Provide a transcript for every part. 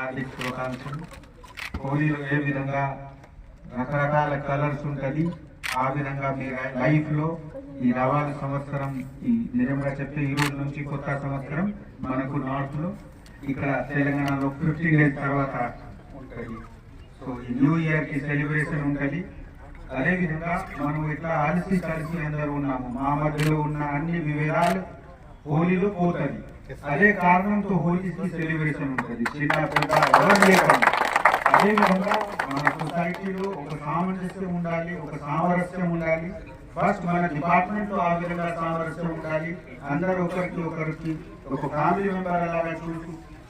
హార్దిక శుభాకాంక్షలు. హోలీలో ఏ విధంగా రకరకాల కలర్స్ ఉంటుంది, ఆ విధంగా మీ లైఫ్లో ఈ రావాల సంవత్సరం ఈ నిజంగా చెప్తే ఈ రోజు నుంచి కొత్త సంవత్సరం మనకు నార్త్లో, ఇక్కడ తెలంగాణలో 15 days తర్వాత ఉంటుంది. సో ఈ న్యూ ఇయర్కి సెలబ్రేషన్ ఉంటుంది. అదేవిధంగా మనం ఇట్లా కలిసి అందరూ ఉన్నాము, మా మధ్యలో ఉన్న అన్ని విభేదాలు హోలీలో పోతుంది. అదే కారణంతో హోలీకి సెలబ్రేషన్ ఉంటుంది, చిన్న పెద్ద ఎవరు లేకుండా. అదేవిధంగా మన సొసైటీలో ఒక సామరస్యం ఉండాలి, ఒక సామరస్యం ఉండాలి. ఫస్ట్ మన డిపార్ట్మెంట్ లో ఆ విధంగా సామరస్యం ఉండాలి. అందరూ ఒకరికి ఒక ఫ్యామిలీ మెంబర్ అలాగా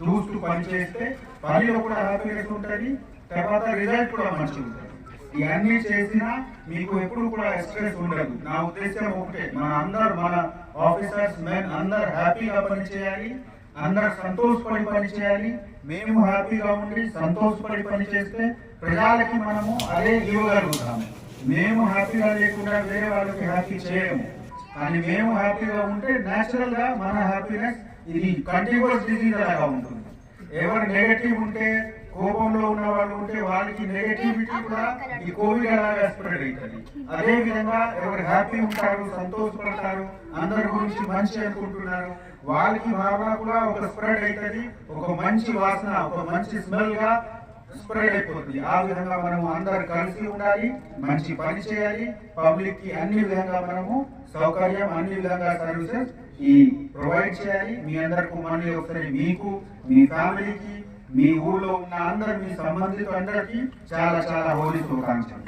చూస్తూ పనిచేస్తే పనిలో కూడా హ్యాపీనెస్ ఉంటుంది, తర్వాత రిజల్ట్ కూడా మంచిగా ఉంటుంది. ఇవన్నీ చేసినా మీకు ఎప్పుడు కూడా స్ట్రెస్ ఉండదు. నా ఉద్దేశం ఒకటే, మన ఆఫీసర్స్ మెన్ అందరు హ్యాపీగా పనిచేయాలి, అందరు సంతోషపడి పని చేయాలి. మేము హ్యాపీగా ఉండి సంతోషపడి పని చేస్తే ప్రజలకి మనము అదే ఇవ్వగలుగుతాము. మేము హ్యాపీగా లేకుండా వేరే వాళ్ళకి హ్యాపీ చేయము, కానీ మేము హ్యాపీగా ఉంటే న్యాచురల్ గా మన హ్యాపీనెస్ ఇది కంటిన్యూస్ డిజీజ్ లాగా ఉంటుంది. ఎవరు నెగటివ్ ఉంటే, కోపంలో ఉన్న వాళ్ళు ఉంటే వాళ్ళకి నెగటివిటీ కూడా ఈ కోవిడ్ అలాగా స్ప్రెడ్ అవుతుంది. అదే విధంగా ఎవరు హ్యాపీ ఉంటారు, సంతోషపడతారు, అందరి గురించి మంచి అనుకుంటున్నారు, వాళ్ళకి భావన కూడా ఒక స్ప్రెడ్ అవుతుంది, ఒక మంచి వాసన, ఒక మంచి స్మెల్ గా స్ప్రెడ్ అయిపోతుంది. ఆ విధంగా మనము అందరు కలిసి ఉండాలి, మంచి పని చేయాలి, పబ్లిక్ కి అన్ని విధంగా మనము సౌకర్యం, అన్ని విధంగా సర్వీసెస్ ఈ ప్రొవైడ్ చేయాలి. మీ అందరికి మళ్ళీ ఒకసారి మీకు, మీ ఫ్యామిలీకి, మీ ఊళ్ళో ఉన్న అందరు, మీ సంబంధితులు అందరికీ చాలా చాలా హోలీ శుభాకాంక్షలు.